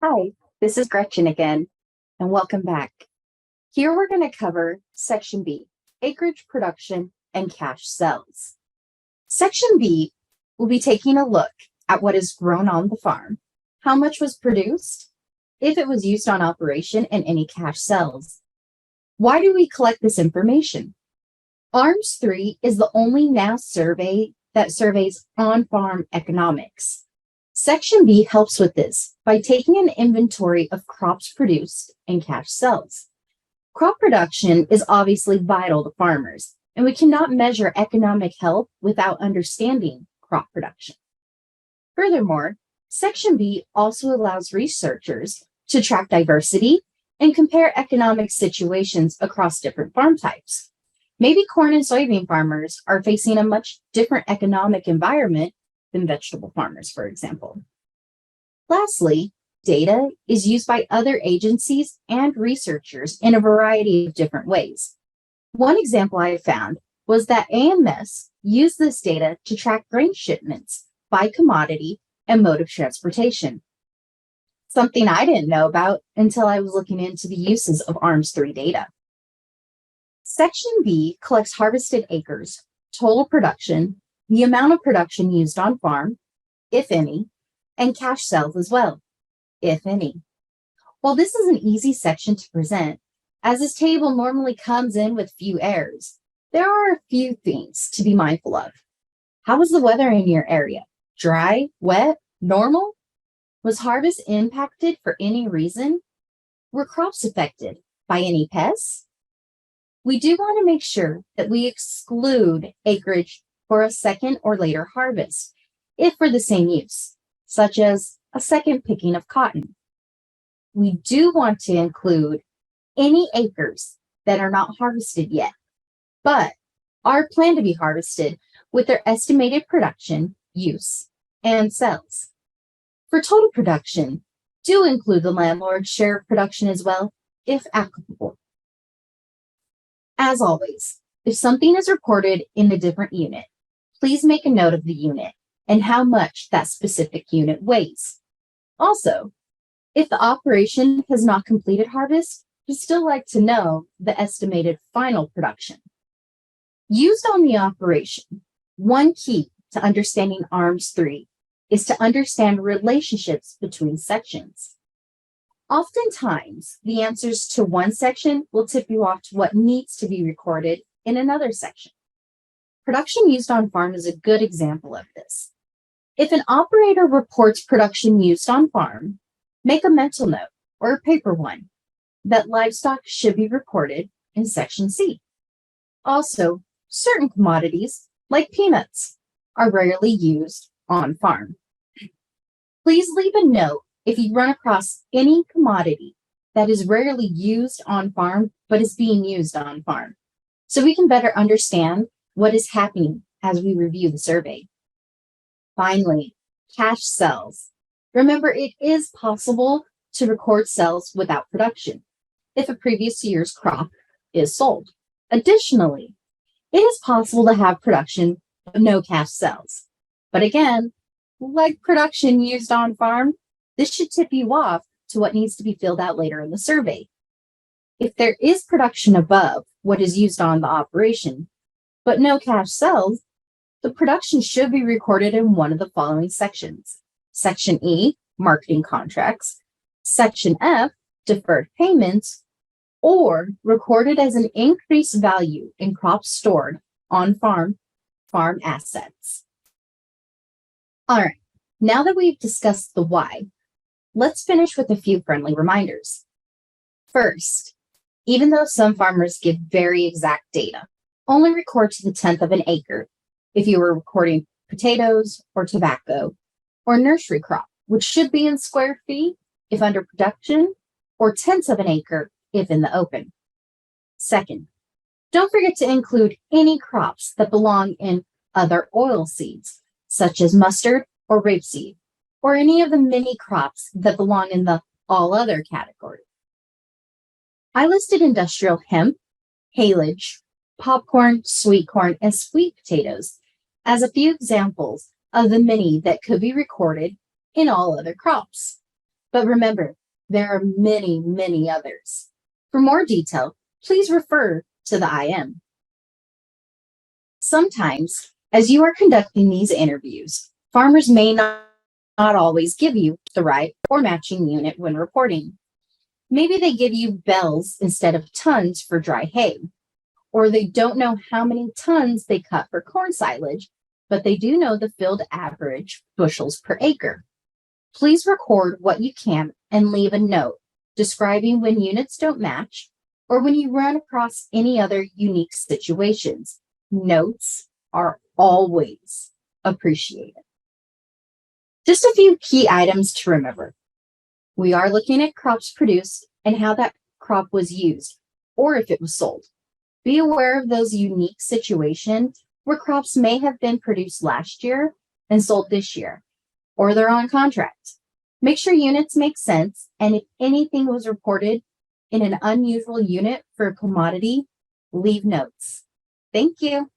Hi, this is Gretchen again, and welcome back. Here we're going to cover Section B, acreage production and cash cells. Section B will be taking a look at what is grown on the farm, how much was produced, if it was used on operation, and any cash cells. Why do we collect this information? ARMS 3 is the only NAS survey that surveys on-farm economics. Section B helps with this by taking an inventory of crops produced and cash cells. Crop production is obviously vital to farmers, and we cannot measure economic health without understanding crop production. Furthermore, Section B also allows researchers to track diversity and compare economic situations across different farm types. Maybe corn and soybean farmers are facing a much different economic environment than vegetable farmers, for example. Lastly, data is used by other agencies and researchers in a variety of different ways. One example I found was that AMS used this data to track grain shipments by commodity and mode of transportation. Something I didn't know about until I was looking into the uses of ARMS 3 data. Section B collects harvested acres, total production, the amount of production used on farm, if any, and cash cells as well, if any. While this is an easy section to present, as this table normally comes in with few errors, there are a few things to be mindful of. How was the weather in your area? Dry, wet, normal? Was harvest impacted for any reason? Were crops affected by any pests? We do want to make sure that we exclude acreage for a second or later harvest, if for the same use, such as a second picking of cotton. We do want to include any acres that are not harvested yet, but are planned to be harvested with their estimated production, use, and sales. For total production, do include the landlord's share of production as well, if applicable. As always, if something is reported in a different unit, please make a note of the unit and how much that specific unit weighs. Also, if the operation has not completed harvest, we'd still like to know the estimated final production. Used on the operation, one key to understanding ARMS 3 is to understand relationships between sections. Oftentimes, the answers to one section will tip you off to what needs to be recorded in another section. Production used on farm is a good example of this. If an operator reports production used on farm, make a mental note or a paper one that livestock should be reported in section C. Also, certain commodities, like peanuts, are rarely used on farm. Please leave a note if you run across any commodity that is rarely used on farm but is being used on farm, so we can better understand what is happening as we review the survey. Finally, cash cells. Remember, it is possible to record cells without production if a previous year's crop is sold. Additionally, it is possible to have production but no cash cells. But again, like production used on farm, this should tip you off to what needs to be filled out later in the survey. If there is production above what is used on the operation, but no cash cells, the production should be recorded in one of the following sections. Section E, marketing contracts, Section F, deferred payments, or recorded as an increased value in crops stored on farm assets. All right, now that we've discussed the why, let's finish with a few friendly reminders. First, even though some farmers give very exact data, only record to the 10th of an acre if you were recording potatoes or tobacco or nursery crop, which should be in square feet if under production, or tenths of an acre if in the open. Second, don't forget to include any crops that belong in other oil seeds, such as mustard or rapeseed, or any of the many crops that belong in the all other category. I listed industrial hemp, haylage, popcorn, sweet corn, and sweet potatoes as a few examples of the many that could be recorded in all other crops. But remember, there are many, many others. For more detail, please refer to the IM. Sometimes, as you are conducting these interviews, farmers may not always give you the right or matching unit when reporting. Maybe they give you bells instead of tons for dry hay, or they don't know how many tons they cut for corn silage, but they do know the field average bushels per acre. Please record what you can and leave a note describing when units don't match or when you run across any other unique situations. Notes are always appreciated. Just a few key items to remember. We are looking at crops produced and how that crop was used, or if it was sold. Be aware of those unique situations where crops may have been produced last year and sold this year, or they're on contract. Make sure units make sense, and if anything was reported in an unusual unit for a commodity, leave notes. Thank you.